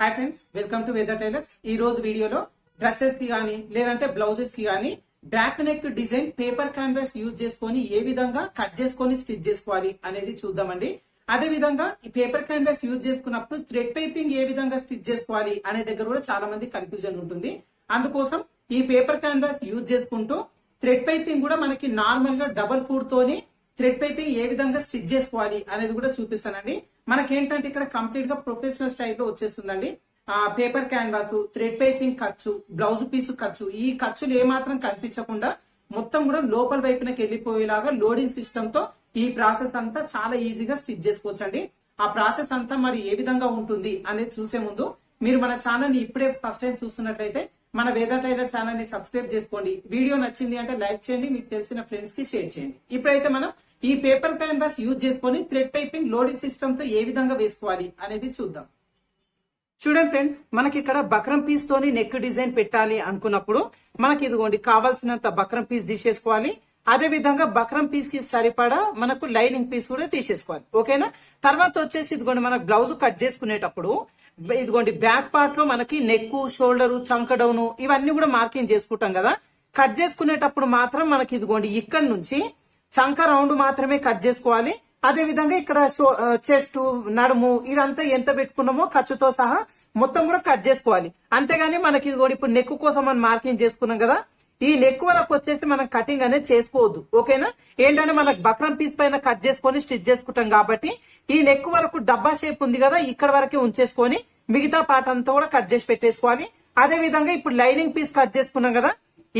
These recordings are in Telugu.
హాయ్ ఫ్రెండ్స్, వెల్కమ్ టు వేద టైలర్స్. ఈ రోజు వీడియోలో డ్రెస్సెస్ కి గానీ లేదంటే బ్లౌజెస్ కి గానీ back neck design paper canvas use చేసుకొని ఏ విధంగా కట్ చేసుకొని స్టిచ్ చేసుకోవాలి అనేది చూద్దామండి. అదే విధంగా ఈ పేపర్ క్యాన్వాస్ యూజ్ చేసుకున్నప్పుడు థ్రెడ్ పైపింగ్ ఏ విధంగా స్టిచ్ చేసుకోవాలి అనే దగ్గర కూడా చాలా మంది కన్ఫ్యూజన్ ఉంటుంది. అందుకోసం ఈ పేపర్ క్యాన్వాస్ యూజ్ చేసుకుంటూ థ్రెడ్ పైపింగ్ కూడా మనకి నార్మల్ గా డబల్ ఫుడ్ తోని థ్రెడ్ పైపింగ్ ఏ విధంగా స్టిచ్ చేసుకోవాలి అనేది కూడా చూపిస్తానండి. మనకేంటంటే ఇక్కడ కంప్లీట్ గా ప్రొఫెషనల్ స్టైల్లో వచ్చేస్తుందండి. పేపర్ క్యాన్వాస్, థ్రెడ్ పైపింగ్ ఖర్చు, బ్లౌజ్ పీస్ ఖర్చు, ఈ ఖర్చులు ఏమాత్రం కనిపించకుండా మొత్తం కూడా లోపల వైపునకి వెళ్లిపోయేలాగా లోడింగ్ సిస్టమ్ తో ఈ ప్రాసెస్ అంతా చాలా ఈజీగా స్టిచ్ చేసుకోవచ్చండి. ఆ ప్రాసెస్ అంతా మరి ఏ విధంగా ఉంటుంది అనేది చూసే ముందు మీరు మన ఛానల్ ని ఇప్పుడే ఫస్ట్ టైం చూస్తున్నట్లయితే మన వేద టైలర్ ఛానల్ ని సబ్స్క్రైబ్ చేసుకోండి. వీడియో నచ్చింది అంటే లైక్ చేయండి, మీకు తెలిసిన ఫ్రెండ్స్ కి షేర్ చేయండి. ఇప్పుడైతే మనం ఈ పేపర్ క్యాన్వాస్ యూజ్ చేసుకొని థ్రెడ్ పైపింగ్ లోడింగ్ సిస్టమ్ తో ఏ విధంగా వేసుకోవాలి అనేది చూద్దాం. చూడండి ఫ్రెండ్స్, మనకి ఇక్కడ బక్రం పీస్ తోని నెక్ డిజైన్ పెట్టాలి అనుకున్నప్పుడు మనకి ఇదిగోండి కావాల్సినంత బక్రం పీస్ తీసేసుకోవాలి. అదే విధంగా బక్రం పీస్ కి సరిపడా మనకు లైనింగ్ పీస్ కూడా తీసేసుకోవాలి. ఓకేనా? తర్వాత వచ్చేసి ఇదిగోండి మనకు బ్లౌజ్ కట్ చేసుకునేటప్పుడు ఇదిగోండి బ్యాక్ పార్ట్ లో మనకి నెక్, షోల్డర్, చంక డౌన్ ఇవన్నీ కూడా మార్కింగ్ చేసుకుంటాం కదా. కట్ చేసుకునేటప్పుడు మాత్రం మనకి ఇదిగోండి ఇక్కడ నుంచి చంక రౌండ్ మాత్రమే కట్ చేసుకోవాలి. అదే విధంగా ఇక్కడ చెస్ట్, నడుము ఇదంతా ఎంత పెట్టుకున్నామో ఖర్చుతో సహా మొత్తం కూడా కట్ చేసుకోవాలి. అంతేగాని మనకి ఇదిగోండి ఇప్పుడు నెక్ కోసం మనం మార్కింగ్ చేసుకున్నాం కదా, ఈ నెక్ వరకు వచ్చేసి మనం కటింగ్ అనేది చేసుకోవద్దు. ఓకేనా? ఏంటంటే మనకు బక్రం పీస్ పైన కట్ చేసుకొని స్టిచ్ చేసుకుంటాం కాబట్టి ఈ నెక్ వరకు డబ్బా షేప్ ఉంది కదా, ఇక్కడ వరకే ఉంచేసుకొని మిగతా పార్ట్ అంతా కూడా కట్ చేసి పెట్టేసుకోవాలి. అదే విధంగా ఇప్పుడు లైనింగ్ పీస్ కట్ చేసుకున్నాం కదా,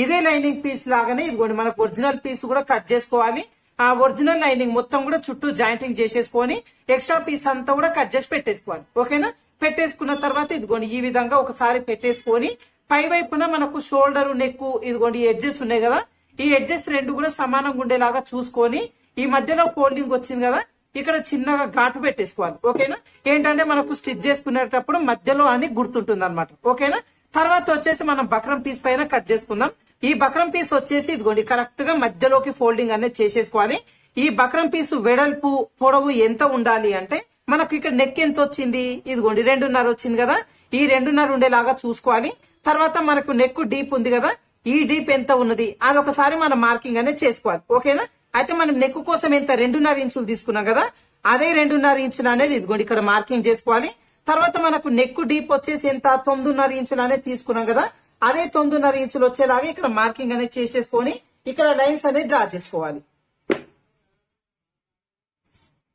ఇదే లైనింగ్ పీస్ లాగానే ఇదిగోండి మనకు ఒరిజినల్ పీస్ కూడా కట్ చేసుకోవాలి. ఆ ఒరిజినల్ లైనింగ్ మొత్తం కూడా చుట్టూ జాయింటింగ్ చేసేసుకొని ఎక్స్ట్రా పీస్ అంతా కూడా కట్ చేసి పెట్టేసుకోవాలి. ఓకేనా? పెట్టేసుకున్న తర్వాత ఇదిగోండి ఈ విధంగా ఒకసారి పెట్టేసుకొని పై వైపున మనకు షోల్డర్, నెక్ ఇదిగోండి ఎడ్జెస్ ఉన్నాయి కదా, ఈ ఎడ్జెస్ రెండు కూడా సమానంగా ఉండేలాగా చూసుకొని ఈ మధ్యలో ఫోల్డింగ్ వచ్చింది కదా, ఇక్కడ చిన్నగా ఘాటు పెట్టేసుకోవాలి. ఓకేనా? ఏంటంటే మనకు స్టిచ్ చేసుకునేటప్పుడు మధ్యలో అని గుర్తుంటుంది అనమాట. ఓకేనా? తర్వాత వచ్చేసి మనం బక్రం పీస్ పైన కట్ చేసుకుందాం. ఈ బక్రం పీస్ వచ్చేసి ఇదిగోండి కరెక్ట్ గా మధ్యలోకి ఫోల్డింగ్ అనేది చేసేసుకోవాలి. ఈ బక్రం పీస్ వెడల్పు, పొడవు ఎంత ఉండాలి అంటే మనకు ఇక్కడ నెక్ ఎంత వచ్చింది, ఇదిగోండి 2.5 వచ్చింది కదా, ఈ 2.5 ఉండేలాగా చూసుకోవాలి. తర్వాత మనకు నెక్ డీప్ ఉంది కదా, ఈ డీప్ ఎంత ఉన్నది అదొకసారి మనం మార్కింగ్ అనేది చేసుకోవాలి. ఓకేనా? అయితే మనం నెక్ కోసం ఎంత 2.5 ఇంచులు తీసుకున్నాం కదా, అదే 2.5 ఇంచులు అనేది ఇదిగోండి ఇక్కడ మార్కింగ్ చేసుకోవాలి. తర్వాత మనకు నెక్ డీప్ వచ్చేసి ఎంత 9.5 ఇంచులు అనేది తీసుకున్నాం కదా, అదే 9.5 ఇంచులు వచ్చేలాగా ఇక్కడ మార్కింగ్ అనేది చేసేసుకొని ఇక్కడ లైన్స్ అనేది డ్రా చేసుకోవాలి.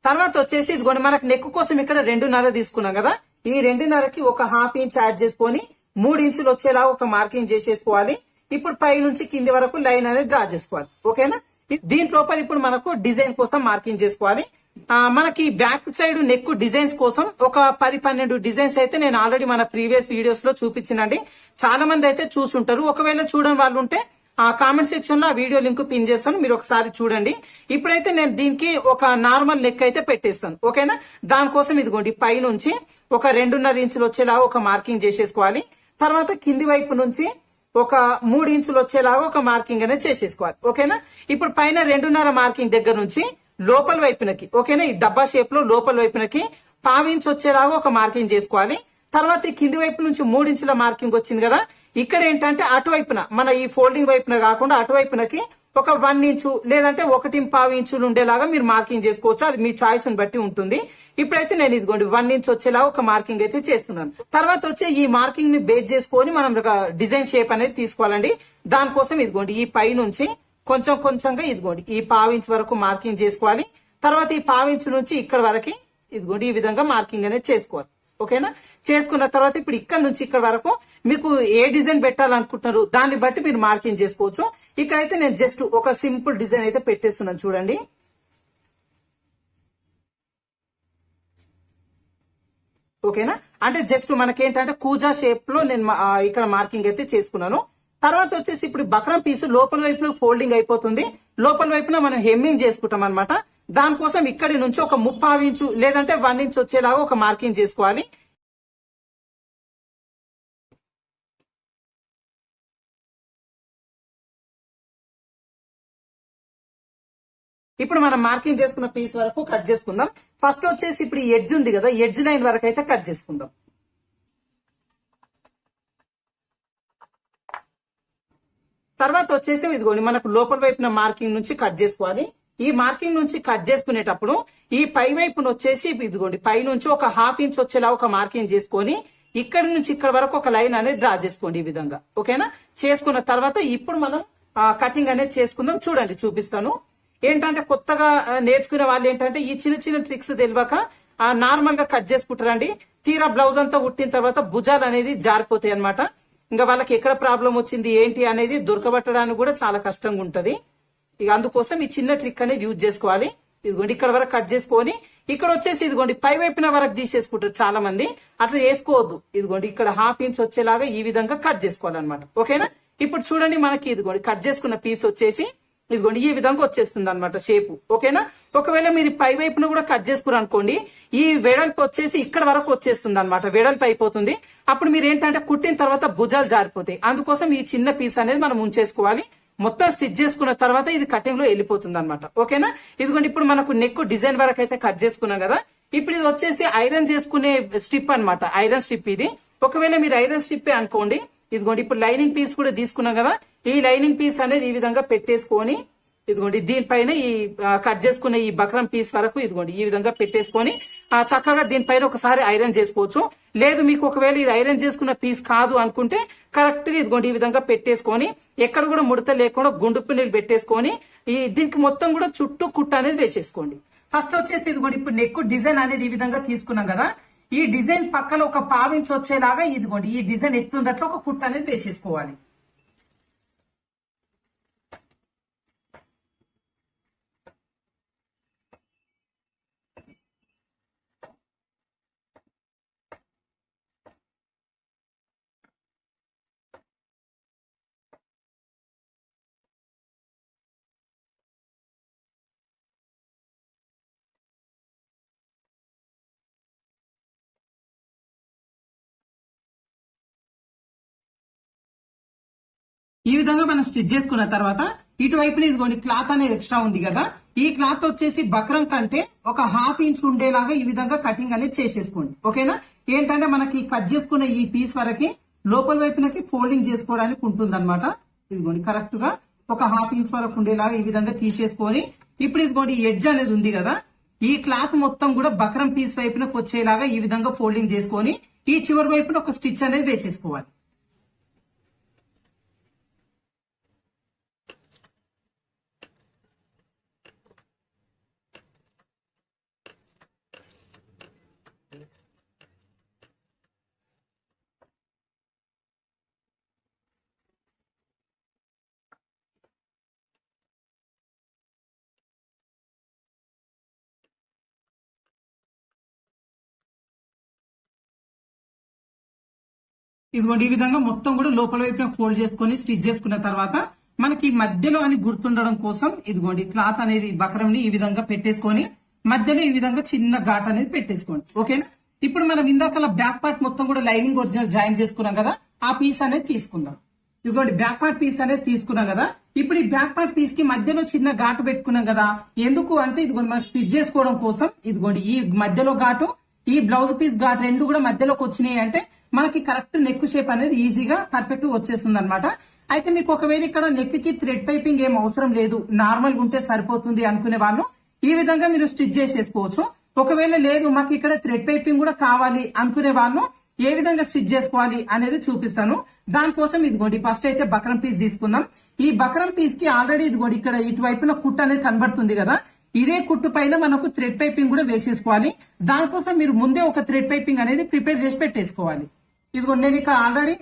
తర్వాత వచ్చేసి ఇదిగోండి మనకు నెక్ కోసం ఇక్కడ 2.5 తీసుకున్నాం కదా, ఈ 2.5కి ఒక 1/2 ఇంచ్ యాడ్ చేసుకొని 3 ఇంచులు వచ్చేలాగా ఒక మార్కింగ్ చేసేసుకోవాలి. ఇప్పుడు పై నుంచి కింది వరకు లైన్ అనేది డ్రా చేసుకోవాలి. ఓకేనా? దీని లోపల ఇప్పుడు మనకు డిజైన్ కోసం మార్కింగ్ చేసుకోవాలి. మనకి బ్యాక్ సైడ్ నెక్ డిజైన్స్ కోసం ఒక 10-12 డిజైన్స్ అయితే నేను ఆల్రెడీ మన ప్రీవియస్ వీడియోస్ లో చూపించినండి. చాలా మంది అయితే చూసుంటారు. ఒకవేళ చూడని వాళ్ళు ఉంటే ఆ కామెంట్ సెక్షన్ లో ఆ వీడియో లింక్ పిన్ చేస్తాను, మీరు ఒకసారి చూడండి. ఇప్పుడైతే నేను దీనికి ఒక నార్మల్ నెక్ అయితే పెట్టేస్తాను. ఓకేనా? దానికోసం ఇదిగోండి పై నుంచి ఒక 2.5 ఇంచులు వచ్చేలాగా ఒక మార్కింగ్ చేసేసుకోవాలి. తర్వాత కింది వైపు నుంచి ఒక 3 ఇంచులు వచ్చేలాగా ఒక మార్కింగ్ అనేది చేసేసుకోవాలి. ఓకేనా? ఇప్పుడు పైన 2.5 మార్కింగ్ దగ్గర నుంచి లోపల వైపునకి, ఓకేనా, ఈ డబ్బా షేప్ లో లోపల వైపునకి 1/2 ఇంచ్ వచ్చేలాగా ఒక మార్కింగ్ చేసుకోవాలి. తర్వాత ఈ కింది వైపు నుంచి 3 ఇంచుల మార్కింగ్ వచ్చింది కదా, ఇక్కడ ఏంటంటే అటువైపున మన ఈ ఫోల్డింగ్ వైపున కాకుండా అటువైపునకి ఒక 1 ఇంచు లేదంటే 1.5 ఇంచులు ఉండేలాగా మీరు మార్కింగ్ చేసుకోవచ్చు. అది మీ చాయిస్ ని బట్టి ఉంటుంది. ఇప్పుడైతే నేను ఇదిగోండి 1 ఇంచ్ వచ్చేలాగా ఒక మార్కింగ్ అయితే చేస్తున్నాను. తర్వాత వచ్చే ఈ మార్కింగ్ ని బేస్ చేసుకొని మనం డిజైన్ షేప్ అనేది తీసుకోవాలండి. దానికోసం ఇదిగోండి ఈ పై నుంచి కొంచెం కొంచెంగా ఇదిగోండి ఈ 1/2 ఇంచ్ వరకు మార్కింగ్ చేసుకోవాలి. తర్వాత ఈ 1/2 ఇంచ్ నుంచి ఇక్కడ వరకు ఇదిగోండి ఈ విధంగా మార్కింగ్ అనేది చేసుకోవాలి. ఓకేనా? చేసుకున్న తర్వాత ఇప్పుడు ఇక్కడ నుంచి ఇక్కడ వరకు మీకు ఏ డిజైన్ పెట్టాలనుకుంటున్నారు దాన్ని బట్టి మీరు మార్కింగ్ చేసుకోవచ్చు. ఇక్కడైతే నేను జస్ట్ ఒక సింపుల్ డిజైన్ అయితే పెట్టేస్తున్నాను. చూడండి, ఓకేనా? అంటే జస్ట్ మనకేంటంటే కూజా షేప్ లో నేను ఇక్కడ మార్కింగ్ అయితే చేసుకున్నాను. తర్వాత వచ్చేసి ఇప్పుడు బక్రం పీస్ లోపల వైపున ఫోల్డింగ్ అయిపోతుంది. లోపల వైపున మనం హెమ్మింగ్ చేసుకుంటాం అనమాట. దానికోసం ఇక్కడి నుంచి ఒక 3/4 ఇంచు లేదంటే 1 ఇంచ్ వచ్చేలాగా ఒక మార్కింగ్ చేసుకోవాలి. ఇప్పుడు మనం మార్కింగ్ చేసుకున్న పీస్ వరకు కట్ చేసుకుందాం. ఫస్ట్ వచ్చేసి ఇప్పుడు ఈ ఎడ్జ్ ఉంది కదా, ఎడ్జ్ లైన్ వరకు అయితే కట్ చేసుకుందాం. తర్వాత వచ్చేసి ఇదిగోండి మనకు లోపల వైపున మార్కింగ్ నుంచి కట్ చేసుకోవాలి. ఈ మార్కింగ్ నుంచి కట్ చేసుకునేటప్పుడు ఈ పై వైపున వచ్చేసి ఇదిగోండి పై నుంచి ఒక 1/2 ఇంచ్ వచ్చేలా ఒక మార్కింగ్ చేసుకొని ఇక్కడ నుంచి ఇక్కడ వరకు ఒక లైన్ అనేది డ్రా చేసుకోండి ఈ విధంగా. ఓకేనా? చేసుకున్న తర్వాత ఇప్పుడు మనం కటింగ్ అనేది చేసుకుందాం. చూడండి, చూపిస్తాను. ఏంటంటే కొత్తగా నేర్చుకునే వాళ్ళు ఏంటంటే ఈ చిన్న చిన్న ట్రిక్స్ తెలియక నార్మల్ గా కట్ చేసుకుంటారండి. తీరా బ్లౌజ్ అంతా కుట్టిన తర్వాత భుజాలు అనేది జారిపోతాయి అన్నమాట. ఇంకా వాళ్ళకి ఎక్కడ ప్రాబ్లం వచ్చింది ఏంటి అనేది దొరకబట్టడానికి కూడా చాలా కష్టంగా ఉంటది. ఇక అందుకోసం ఈ చిన్న ట్రిక్ అనేది యూజ్ చేసుకోవాలి. ఇదిగోండి ఇక్కడ వరకు కట్ చేసుకొని ఇక్కడ వచ్చేసి ఇదిగోండి పై వైపున వరకు తీసేసుకుంటారు చాలా మంది. అట్లా చేసుకోవద్దు. ఇదిగోండి ఇక్కడ 1/2 ఇంచ్ వచ్చేలాగా ఈ విధంగా కట్ చేసుకోవాలన్నమాట. ఓకేనా? ఇప్పుడు చూడండి మనకి ఇదిగోండి కట్ చేసుకున్న పీస్ వచ్చేసి ఇదిగోండి ఈ విధంగా వచ్చేస్తుంది అనమాట షేపు. ఓకేనా? ఒకవేళ మీరు పై వైపున కూడా కట్ చేసుకున్నారు అనుకోండి, ఈ వెడల్పు వచ్చేసి ఇక్కడ వరకు వచ్చేస్తుంది అనమాట. వెడల్పు అయిపోతుంది. అప్పుడు మీరు ఏంటంటే కుట్టిన తర్వాత భుజాలు జారిపోతాయి. అందుకోసం ఈ చిన్న పీస్ అనేది మనం ఉంచేసుకోవాలి. మొత్తం స్టిచ్ చేసుకున్న తర్వాత ఇది కటింగ్ లో వెళ్ళిపోతుంది అనమాట. ఓకేనా? ఇదిగోండి ఇప్పుడు మనకు నెక్ డిజైన్ వరకు అయితే కట్ చేసుకున్నాం కదా. ఇప్పుడు ఇది వచ్చేసి ఐరన్ చేసుకునే స్ట్రిప్ అనమాట. ఐరన్ స్ట్రిప్ ఇది. ఒకవేళ మీరు ఐరన్ స్ట్రిప్ అనుకోండి, ఇదిగోండి ఇప్పుడు లైనింగ్ పీస్ కూడా తీసుకున్నాం కదా. ఈ లైనింగ్ పీస్ అనేది ఈ విధంగా పెట్టేసుకొని ఇదిగోండి దీనిపైన ఈ కట్ చేసుకున్న ఈ బక్రం పీస్ వరకు ఇదిగోండి ఈ విధంగా పెట్టేసుకొని చక్కగా దీనిపైన ఒకసారి ఐరన్ చేసుకోవచ్చు. లేదు మీకు ఒకవేళ ఇది ఐరన్ చేసుకున్న పీస్ కాదు అనుకుంటే కరెక్ట్ గా ఇదిగోండి ఈ విధంగా పెట్టేసుకొని ఎక్కడ కూడా ముడత లేకుండా గుండు పిన్నులు పెట్టేసుకొని దీనికి మొత్తం కూడా చుట్టూ కుట్ట అనేది వేసేసుకోండి. ఫస్ట్ వచ్చేసి ఇదిగోండి ఇప్పుడు నెక్ డిజైన్ అనేది ఈ విధంగా తీసుకున్నాం కదా. ఈ డిజైన్ పక్కన ఒక 1/2 ఇంచ్ వచ్చేలాగా ఇదిగోండి ఈ డిజైన్ ఎట్లుందట్లో ఒక కుట్ట అనేది వేసేసుకోవాలి. ఈ విధంగా మనం స్టిచ్ చేసుకున్న తర్వాత ఇటువైపున ఇదిగోండి క్లాత్ అనేది ఎక్స్ట్రా ఉంది కదా. ఈ క్లాత్ వచ్చేసి బక్రం కంటే ఒక 1/2 ఇంచ్ ఉండేలాగా ఈ విధంగా కటింగ్ అనేది చేసేసుకోండి. ఓకేనా? ఏంటంటే మనకి కట్ చేసుకున్న ఈ పీస్ వరకు లోపల వైపునకి ఫోల్డింగ్ చేసుకోవడానికి ఉంటుంది అనమాట. ఇదిగోండి కరెక్ట్ గా ఒక 1/2 ఇంచ్ వరకు ఉండేలాగా ఈ విధంగా తీసేసుకొని ఇప్పుడు ఇదిగోండి ఎడ్జ్ అనేది ఉంది కదా. ఈ క్లాత్ మొత్తం కూడా బక్రం పీస్ వైపునకు వచ్చేలాగా ఈ విధంగా ఫోల్డింగ్ చేసుకొని ఈ చివరి వైపున ఒక స్టిచ్ అనేది వేసేసుకోవాలి. ఇదిగోండి ఈ విధంగా మొత్తం కూడా లోపల వైపున ఫోల్డ్ చేసుకొని స్టిచ్ చేసుకున్న తర్వాత మనకి మధ్యలో అని గుర్తుండడం కోసం ఇదిగోండి క్లాత్ అనేది బక్రం ని ఈ విధంగా పెట్టేసుకొని మధ్యలో ఈ విధంగా చిన్న ఘాట్ అనేది పెట్టేసుకోండి. ఓకేనా? ఇప్పుడు మనం ఇందాక బ్యాక్ పార్ట్ మొత్తం కూడా లైనింగ్ ఒరిజినల్ జాయిన్ చేసుకున్నాం కదా. ఆ పీస్ అనేది తీసుకుందాం. ఇదిగోండి బ్యాక్ పార్ట్ పీస్ అనేది తీసుకున్నాం కదా. ఇప్పుడు ఈ బ్యాక్ పార్ట్ పీస్ కి మధ్యలో చిన్న ఘాటు పెట్టుకున్నాం కదా. ఎందుకు అంటే ఇదిగోండి మనం స్టిచ్ చేసుకోవడం కోసం ఇదిగోండి ఈ మధ్యలో ఘాటు ఈ బ్లౌజ్ పీస్ ఘాట్ రెండు కూడా మధ్యలోకి వచ్చినాయి అంటే మనకి కరెక్ట్ నెక్ షేప్ అనేది ఈజీగా పర్ఫెక్ట్ వచ్చేస్తుంది అనమాట. అయితే మీకు ఒకవేళ ఇక్కడ నెక్ కి థ్రెడ్ పైపింగ్ ఏం అవసరం లేదు, నార్మల్ ఉంటే సరిపోతుంది అనుకునే వాళ్ళు ఈ విధంగా మీరు స్టిచ్ చేసేసుకోవచ్చు. ఒకవేళ లేదు మాకు ఇక్కడ థ్రెడ్ పైపింగ్ కూడా కావాలి అనుకునే వాళ్ళు ఏ విధంగా స్టిచ్ చేసుకోవాలి అనేది చూపిస్తాను. దానికోసం ఇదిగోండి ఫస్ట్ అయితే బక్రం పీస్ తీసుకుందాం. ఈ బక్రం పీస్ కి ఆల్రెడీ ఇదిగోండి ఇక్కడ ఇటువైపున కుట్టు అనేది కనబడుతుంది కదా. ఇదే కుట్టు పైన మనకు థ్రెడ్ పైపింగ్ కూడా వేసేసుకోవాలి. దానికోసం మీరు ముందే ఒక థ్రెడ్ పైపింగ్ అనేది ప్రిపేర్ చేసి పెట్టేసుకోవాలి. ఇదిగో నేను ఇక్కడ ఆల్రెడీ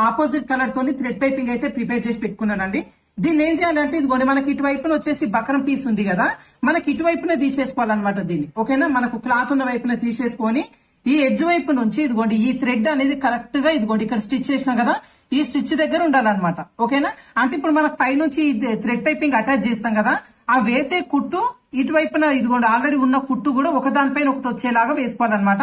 ఆపోజిట్ కలర్ తోని థ్రెడ్ పైపింగ్ అయితే ప్రిపేర్ చేసి పెట్టుకున్నానండి. దీన్ని ఏం చేయాలంటే ఇదిగోండి మనకి ఇటువైపున వచ్చేసి బక్రం పీస్ ఉంది కదా, మనకి ఇటువైపున తీసేసుకోవాలన్నమాట దీన్ని. ఓకేనా? మనకు క్లాత్ ఉన్న వైపున తీసేసుకొని ఈ ఎడ్జ్ వైపు నుంచి ఇదిగోండి ఈ థ్రెడ్ అనేది కరెక్ట్ గా ఇదిగోండి ఇక్కడ స్టిచ్ చేసినాం కదా, ఈ స్టిచ్ దగ్గర ఉండాలన్నమాట. ఓకేనా? అంటే ఇప్పుడు మనకు పైనుంచి థ్రెడ్ పైపింగ్ అటాచ్ చేస్తాం కదా, ఆ వేసే కుట్టు ఇటువైపున ఇదిగోండి ఆల్రెడీ ఉన్న కుట్టు కూడా ఒకదానిపైన ఒకటి వచ్చేలాగా వేసుకోవాలన్నమాట.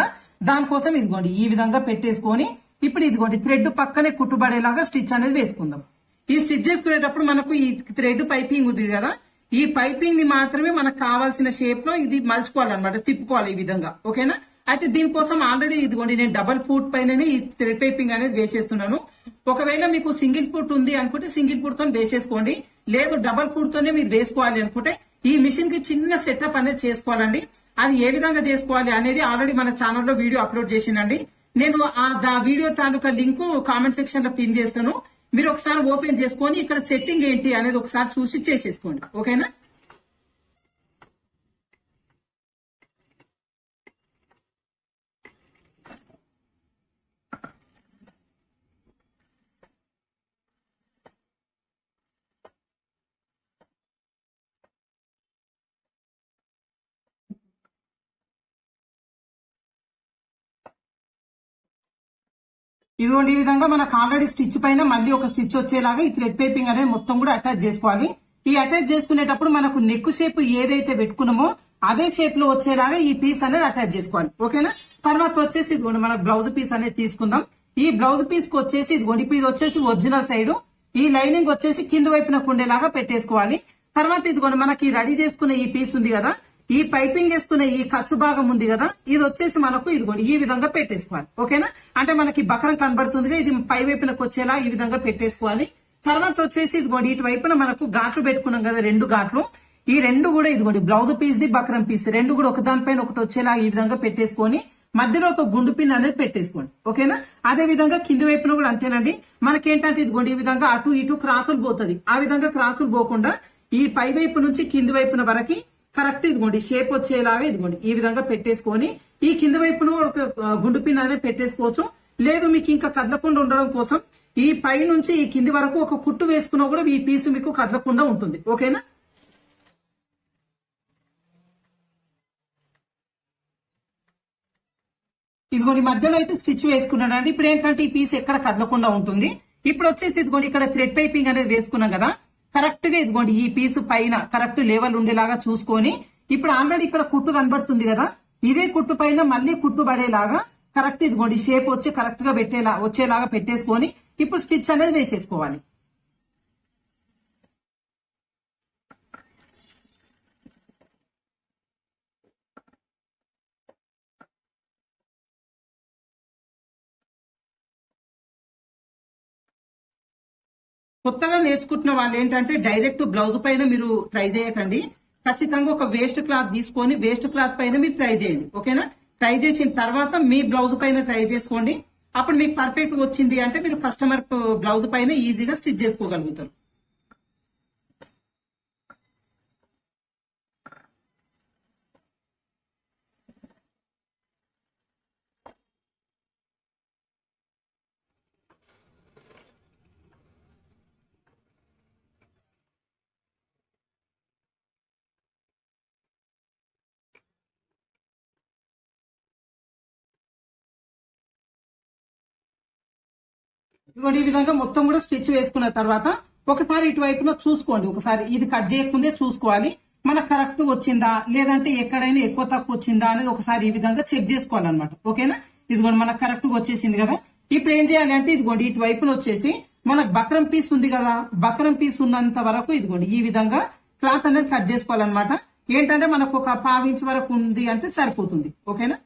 దానికోసం ఇదిగోండి ఈ విధంగా పెట్టేసుకొని ఇప్పుడు ఇదిగోండి థ్రెడ్ పక్కనే కుట్టుబడేలాగా స్టిచ్ అనేది వేసుకుందాం. ఈ స్టిచ్ చేసుకునేటప్పుడు మనకు ఈ థ్రెడ్ పైపింగ్ ఉంది కదా, ఈ పైపింగ్ ని మాత్రమే మనకు కావాల్సిన షేప్ లో ఇది మలుచుకోవాలన్నమాట, తిప్పుకోవాలి ఈ విధంగా. ఓకేనా? అయితే దీనికోసం ఆల్రెడీ ఇదిగోండి నేను డబల్ ఫూట్ పైననే ఈ థ్రెడ్ పైపింగ్ అనేది వేసేస్తున్నాను. ఒకవేళ మీకు సింగిల్ ఫుట్ ఉంది అనుకుంటే సింగిల్ ఫుట్ తో వేసేసుకోండి, లేదు డబల్ ఫుట్ తోనే మీరు వేసుకోవాలి అనుకుంటే ఈ మిషన్ కి చిన్న సెటప్ అనేది చేసుకోవాలండి. అది ఏ విధంగా చేసుకోవాలి అనేది ఆల్రెడీ మన ఛానల్లో వీడియో అప్లోడ్ చేసిందండి. నేను ఆ వీడియో తాలూకా లింక్ కామెంట్ సెక్షన్ లో పిన్ చేస్తాను. మీరు ఒకసారి ఓపెన్ చేసుకొని ఇక్కడ సెట్టింగ్ ఏంటి అనేది ఒకసారి చూసి చేసేసుకోండి, ఓకేనా. ఇదిగోండి ఈ విధంగా మనకు ఆల్రెడీ స్టిచ్ పైన మళ్ళీ ఒక స్టిచ్ వచ్చేలాగా ఈ థ్రెడ్ పైపింగ్ అనేది మొత్తం కూడా అటాచ్ చేసుకోవాలి. ఈ అటాచ్ చేసుకునేటప్పుడు మనకు నెక్ షేప్ ఏదైతే పెట్టుకున్నామో అదే షేప్ లో వచ్చేలాగా ఈ పీస్ అనేది అటాచ్ చేసుకోవాలి, ఓకేనా. తర్వాత వచ్చేసి ఇదిగోండి మన బ్లౌజ్ పీస్ అనేది తీసుకుందాం. ఈ బ్లౌజ్ పీస్ కి వచ్చేసి ఇదిగోండి ఇది వచ్చేసి ఒరిజినల్ సైడ్, ఈ లైనింగ్ వచ్చేసి కింద వైపున కుండేలాగా పెట్టేసుకోవాలి. తర్వాత ఇదిగోండి మనకి రెడీ చేసుకునే ఈ పీస్ ఉంది కదా, ఈ పైపింగ్ వేసుకునే ఈ ఖర్చు భాగం ఉంది కదా, ఇది వచ్చేసి మనకు ఇదిగోండి ఈ విధంగా పెట్టేసుకోవాలి, ఓకేనా. అంటే మనకి బకరం కనబడుతుంది, ఇది పై వైపునకు వచ్చేలా ఈ విధంగా పెట్టేసుకోవాలి. తర్వాత వచ్చేసి ఇదిగోండి ఇటు వైపున మనకు ఘాట్లు పెట్టుకున్నాం కదా, 2 ఘాట్లు, ఈ 2 కూడా ఇదిగోండి బ్లౌజ్ పీస్ ది బకరం పీస్ 2 కూడా ఒకదానిపైన ఒకటి వచ్చేలా ఈ విధంగా పెట్టేసుకొని మధ్యలో ఒక గుండు పిన్ అనేది పెట్టేసుకోండి, ఓకేనా. అదే విధంగా కింది వైపున కూడా అంతేనండి. మనకేంటంటే ఇదిగోండి ఈ విధంగా అటు ఇటు క్రాసులు పోతుంది, ఆ విధంగా క్రాసులు పోకుండా ఈ పై వైపు నుంచి కింది వైపున వరకు కరెక్ట్ ఇదిగోండి షేప్ వచ్చేలాగా ఇదిగోండి ఈ విధంగా పెట్టేసుకొని ఈ కింద వైపున ఒక గుండు పిన్ అనేది పెట్టేసుకోవచ్చు. లేదు మీకు ఇంకా కదలకుండా ఉండడం కోసం ఈ పై నుంచి ఈ కింది వరకు ఒక కుట్టు వేసుకున్నా కూడా ఈ పీసు మీకు కదలకుండా ఉంటుంది, ఓకేనా. ఇదిగోండి మధ్యలో అయితే స్టిచ్ వేసుకున్నానండి. ఇప్పుడు ఏంటంటే ఈ పీస్ ఎక్కడ కదలకుండా ఉంటుంది. ఇప్పుడు వచ్చేసి ఇదిగోండి ఇక్కడ థ్రెడ్ పైపింగ్ అనేది వేసుకున్నాం కదా, కరెక్ట్ గా ఇదిగోండి ఈ పీస్ పైన కరెక్ట్ లెవెల్ ఉండేలాగా చూసుకొని ఇప్పుడు ఆల్రెడీ ఇక్కడ కుట్టు కనబడుతుంది కదా, ఇదే కుట్టు పైన మళ్ళీ కుట్టు పడేలాగా కరెక్ట్ ఇదిగోండి షేప్ వచ్చి కరెక్ట్ గా వచ్చేలాగా పెట్టేసుకొని ఇప్పుడు స్టిచ్ అనేది వేసేసుకోవాలి. కొత్తగా నేర్చుకుంటున్న వాళ్ళు ఏంటంటే డైరెక్ట్ బ్లౌజ్ పైన మీరు ట్రై చేయకండి. ఖచ్చితంగా ఒక వేస్ట్ క్లాత్ తీసుకొని వేస్ట్ క్లాత్ పైన మీరు ట్రై చేయండి, ఓకేనా. ట్రై చేసిన తర్వాత మీ బ్లౌజ్ పైన ట్రై చేసుకోండి. అప్పుడు మీకు పర్ఫెక్ట్ గా వచ్చింది అంటే మీరు కస్టమర్ బ్లౌజ్ పైన ఈజీగా స్టిచ్ చేసుకోగలుగుతారు. ఇదిగోండి ఈ విధంగా మొత్తం కూడా స్టిచ్ వేసుకున్న తర్వాత ఒకసారి ఇటువైపున చూసుకోండి, ఒకసారి ఇది కట్ చేయకముందే చూసుకోవాలి మనకు కరెక్ట్ వచ్చిందా లేదంటే ఎక్కడైనా ఎక్కువ తక్కువ వచ్చిందా అనేది ఒకసారి ఈ విధంగా చెక్ చేసుకోవాలన్నమాట, ఓకేనా. ఇదిగోండి మనకు కరెక్ట్ గా వచ్చేసింది కదా. ఇప్పుడు ఏం చేయాలి అంటే ఇదిగోండి ఇటువైపున వచ్చేసి మనకు బక్రం పీస్ ఉంది కదా, బక్రం పీస్ ఉన్నంత వరకు ఇదిగోండి ఈ విధంగా క్లాత్ అనేది కట్ చేసుకోవాలన్నమాట. ఏంటంటే మనకు ఒక 1/2 ఇంచ్ వరకు ఉంది అంటే సరిపోతుంది, ఓకేనా.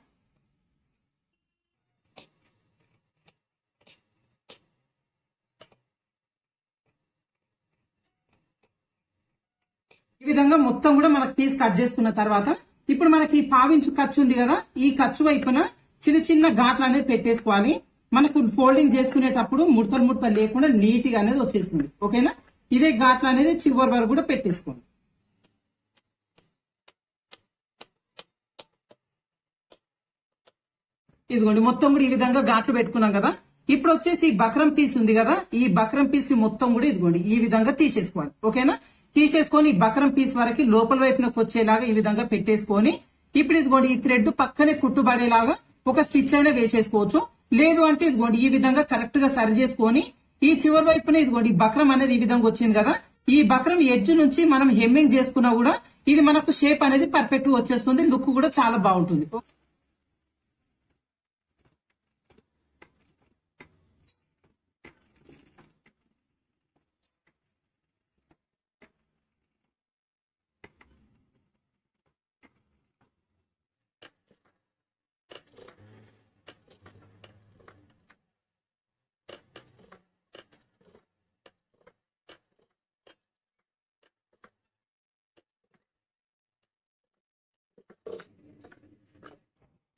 ఈ విధంగా మొత్తం కూడా మనకు పీస్ కట్ చేసుకున్న తర్వాత ఇప్పుడు మనకి ఈ 1/2 ఇంచు ఖర్చు ఉంది కదా, ఈ ఖర్చు వైపున చిన్న చిన్న ఘాట్లు అనేది పెట్టేసుకోవాలి. మనకు ఫోల్డింగ్ చేసుకునేటప్పుడు ముడతలు లేకుండా నీట్ గా అనేది వచ్చేస్తుంది, ఓకేనా. ఇదే ఘాట్లు అనేది చివరి వరకు కూడా పెట్టేసుకోండి. ఇదిగోండి మొత్తం కూడా ఈ విధంగా ఘాట్లు పెట్టుకున్నాం కదా. ఇప్పుడు వచ్చేసి ఈ బక్రం పీస్ ఉంది కదా, ఈ బక్రం పీస్ మొత్తం కూడా ఇదిగోండి ఈ విధంగా తీసేసుకోవాలి, ఓకేనా. తీసేసుకొని ఈ బక్రం పీస్ వరకు లోపల వైపునకు వచ్చేలాగా ఈ విధంగా పెట్టేసుకొని ఇప్పుడు ఇదిగోండి ఈ థ్రెడ్ పక్కనే కుట్టుబడేలాగా ఒక స్టిచ్ అయినా వేసేసుకోవచ్చు. లేదు అంటే ఇదిగోండి ఈ విధంగా కరెక్ట్ గా సరి చేసుకొని ఈ చివరి వైపున ఇదిగోండి ఈ బక్రం అనేది ఈ విధంగా వచ్చింది కదా, ఈ బక్రం ఎడ్జ్ నుంచి మనం హెమ్మింగ్ చేసుకున్నా కూడా ఇది మనకు షేప్ అనేది పర్ఫెక్ట్ గా వచ్చేస్తుంది, లుక్ కూడా చాలా బాగుంటుంది.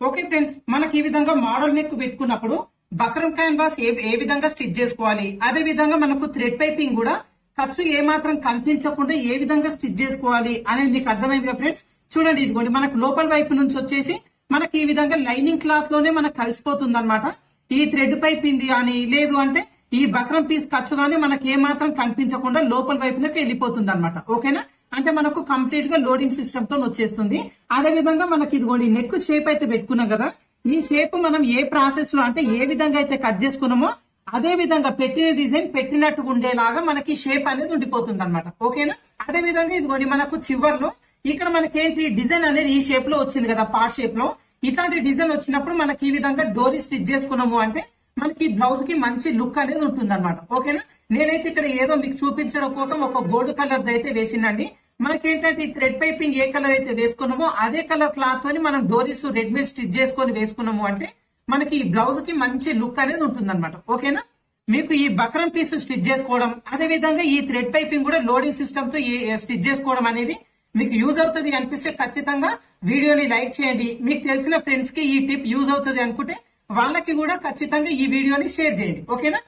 ఓకే ఫ్రెండ్స్, మనకి ఈ విధంగా మోడల్ నెక్ పెట్టుకున్నప్పుడు బక్రం క్యాన్వాస్ ఏ విధంగా స్టిచ్ చేసుకోవాలి, అదే విధంగా మనకు థ్రెడ్ పైపింగ్ కూడా ఖర్చు ఏ మాత్రం కనిపించకుండా ఏ విధంగా స్టిచ్ చేసుకోవాలి అనేది మీకు అర్థమైందిగా ఫ్రెండ్స్. చూడండి, ఇదిగోండి మనకు లోపల వైపు నుంచి వచ్చేసి మనకి ఈ విధంగా లైనింగ్ క్లాత్ లోనే మనకు కలిసిపోతుంది అనమాట. ఈ థ్రెడ్ పైపింగ్ కానీ లేదు అంటే ఈ బక్రం పీస్ ఖర్చు కానీ మనకి ఏ మాత్రం కనిపించకుండా లోపల వైపునకి వెళ్ళిపోతుంది అనమాట. ఓకేనా, అంటే మనకు కంప్లీట్ గా లోడింగ్ సిస్టమ్ తో వచ్చేస్తుంది. అదే విధంగా మనకి ఇదిగోండి నెక్ షేప్ అయితే పెట్టుకున్నాం కదా, ఈ షేప్ మనం ఏ ప్రాసెస్ లో అంటే ఏ విధంగా అయితే కట్ చేసుకున్నామో అదే విధంగా పెట్టిన డిజైన్ పెట్టినట్టుగా ఉండేలాగా మనకి షేప్ అనేది ఉండిపోతుంది అనమాట. ఓకేనా, అదే విధంగా ఇదిగోండి మనకు చివర్లో ఇక్కడ మనకేంటి డిజైన్ అనేది ఈ షేప్ లో వచ్చింది కదా, పార్ట్ షేప్ లో. ఇట్లాంటి డిజైన్ వచ్చినప్పుడు మనకి ఈ విధంగా డోరీ స్టిచ్ చేసుకున్నాము అంటే మనకి బ్లౌజ్ కి మంచి లుక్ అనేది ఉంటుంది అనమాట. ఓకేనా, నేనైతే ఇక్కడ ఏదో మీకు చూపించడం కోసం ఒక గోల్డ్ కలర్ అయితే వేసిందండి. మనకేంటంటే ఈ థ్రెడ్ పైపింగ్ ఏ కలర్ అయితే వేసుకున్నామో అదే కలర్ క్లాత్ తోని మనం డోరీస్ రెడ్ మీద స్టిచ్ చేసుకొని వేసుకున్నాము అంటే మనకి ఈ బ్లౌజ్ కి మంచి లుక్ అనేది ఉంటుంది అనమాట. ఓకేనా, మీకు ఈ బక్రం పీస్ స్టిచ్ చేసుకోవడం అదే విధంగా ఈ థ్రెడ్ పైపింగ్ కూడా లోడింగ్ సిస్టమ్ తో స్టిచ్ చేసుకోవడం అనేది మీకు యూజ్ అవుతుంది అనిపిస్తే ఖచ్చితంగా వీడియోని లైక్ చేయండి. మీకు తెలిసిన ఫ్రెండ్స్ కి ఈ టిప్ యూజ్ అవుతుంది అనుకుంటే వాళ్ళకి కూడా ఖచ్చితంగా ఈ వీడియోని షేర్ చేయండి. ఓకేనా,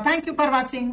థ్యాంక్ యూ ఫర్ వాచింగ్.